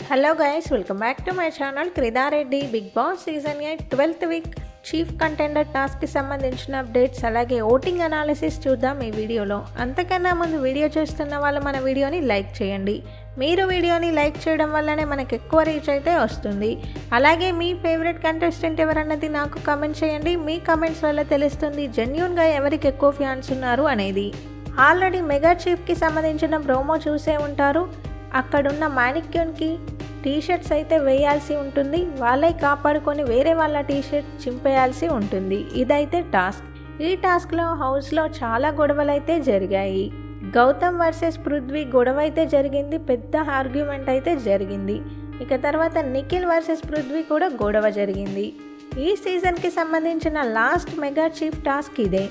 Hello guys, welcome back to my channel Krida Reddy. Big Boss Season 8 12th week chief contender టాస్క్కి సంబంధించిన updates అలాగే voting analysis చూద్దాం ఈ వీడియోలో. అంతకన్నా ముందు వీడియో చూస్తున్న వాళ్ళు మన వీడియోని లైక్ చేయండి. మీరు వీడియోని లైక్ చేయడం వల్లనే మనకు ఎక్కువ రీచ్ అయితే వస్తుంది. అలాగే మీ ఫేవరెట్ కంటెస్టెంట్ ఎవరన్నది నాకు కామెంట్ చేయండి. మీ కామెంట్స్ వల్ల తెలుస్తుంది జెన్యూన్గా ఎవరికి ఎక్కువ ఫ్యాన్స్ ఉన్నారు అనేది. ఆల్రెడీ మెగా చీఫ్కి సంబంధించిన ప్రోమో చూసే ఉంటారు. అక్కడున్న మానిక్యూన్కి టీషర్ట్స్ అయితే వేయాల్సి ఉంటుంది. వాళ్ళే కాపాడుకొని వేరే వాళ్ళ టీషర్ట్ చింపేయాల్సి ఉంటుంది. ఇదైతే టాస్క్. ఈ టాస్క్లో హౌస్లో చాలా గొడవలు అయితే జరిగాయి. గౌతమ్ వర్సెస్ పృథ్వీ గొడవ అయితే జరిగింది. పెద్ద ఆర్గ్యుమెంట్ అయితే జరిగింది. ఇక తర్వాత నిఖిల్ వర్సెస్ పృథ్వీ కూడా గొడవ జరిగింది. ఈ సీజన్కి సంబంధించిన లాస్ట్ మెగా చీఫ్ టాస్క్ ఇదే.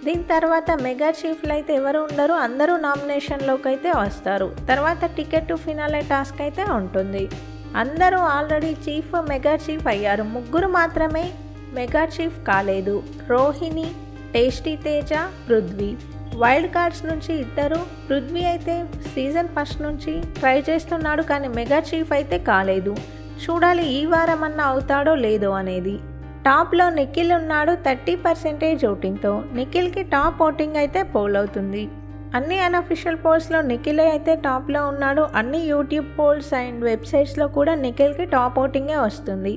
దీని తర్వాత మెగా చీఫ్లు అయితే ఎవరు ఉండరు, అందరూ నామినేషన్లోకి అయితే వస్తారు. తర్వాత టికెట్ టు ఫినాలే టాస్క్ అయితే ఉంటుంది. అందరూ ఆల్రెడీ చీఫ్ మెగా చీఫ్ అయ్యారు. ముగ్గురు మాత్రమే మెగా చీఫ్ కాలేదు. Rohini, tasty Teja, Prithvi. Wild cards నుంచి ఇద్దరు. పృథ్వీ అయితే సీజన్ ఫస్ట్ నుంచి ట్రై చేస్తున్నాడు, కానీ మెగా చీఫ్ అయితే కాలేదు. చూడాలి ఈ వారం అన్నా అవుతాడో లేదో అనేది. టాప్లో నిఖిల్ ఉన్నాడు 30% ఓటింగ్తో. నిఖిల్కి టాప్ ఓటింగ్ అయితే పోల్ అవుతుంది. అన్ని అన్అఫిషియల్ పోల్స్లో నిఖిల్ అయితే టాప్లో ఉన్నాడు. అన్ని యూట్యూబ్ పోల్స్ అండ్ వెబ్సైట్స్లో కూడా నిఖిల్కి టాప్ ఓటింగే వస్తుంది.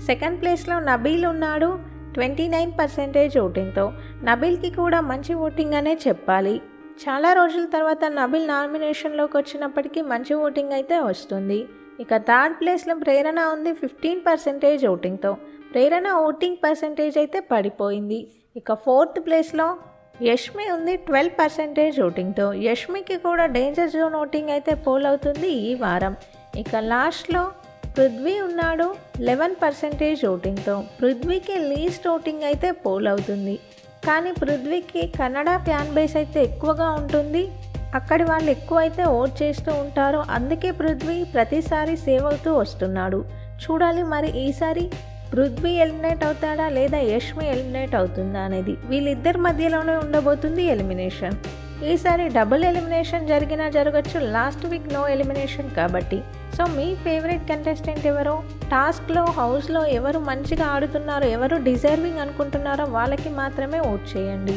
సెకండ్ ప్లేస్లో నబీల్ ఉన్నాడు 29% ఓటింగ్తో. నబీల్కి కూడా మంచి ఓటింగ్ అనే చెప్పాలి. చాలా రోజుల తర్వాత నబీల్ నామినేషన్లోకి వచ్చినప్పటికీ మంచి ఓటింగ్ అయితే వస్తుంది. ఇక థర్డ్ ప్లేస్లో ప్రేరణ ఉంది 15% ఓటింగ్తో. ప్రేరణ ఓటింగ్ పర్సంటేజ్ అయితే పడిపోయింది. ఇక ఫోర్త్ ప్లేస్లో యష్మి ఉంది 12% ఓటింగ్తో. యష్మికి కూడా డేంజర్ జోన్ ఓటింగ్ అయితే పోల్ అవుతుంది ఈ వారం. ఇక లాస్ట్లో పృథ్వీ ఉన్నాడు 11% ఓటింగ్తో. పృథ్వీకి లీస్ట్ ఓటింగ్ అయితే పోల్ అవుతుంది. కానీ పృథ్వీకి కన్నడ ఫ్యాన్ బేస్ అయితే ఎక్కువగా ఉంటుంది. అక్కడి వాళ్ళు ఎక్కువ అయితే ఓట్ చేస్తూ ఉంటారు. అందుకే పృథ్వీ ప్రతిసారి సేవ్ అవుతూ వస్తున్నాడు. చూడాలి మరి ఈసారి పృథ్వీ ఎలిమినేట్ అవుతాడా లేదా యష్మి ఎలిమినేట్ అవుతుందా అనేది. వీళ్ళిద్దరి మధ్యలోనే ఉండబోతుంది ఎలిమినేషన్. ఈసారి డబుల్ ఎలిమినేషన్ జరిగినా జరగచ్చు. లాస్ట్ వీక్ నో ఎలిమినేషన్ కాబట్టి. సో మీ ఫేవరెట్ కంటెస్టెంట్ ఎవరో, టాస్క్లో హౌస్లో ఎవరు మంచిగా ఆడుతున్నారో, ఎవరు డిజర్వింగ్ అనుకుంటున్నారో వాళ్ళకి మాత్రమే ఓట్ చేయండి.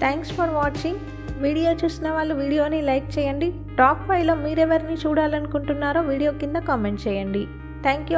Thanks for watching. వీడియో చూసిన వాళ్ళు వీడియోని లైక్ చేయండి. టాప్ 5లో మీరెవరిని చూడాలనుకుంటున్నారో వీడియో కింద కామెంట్ చేయండి. Thank you.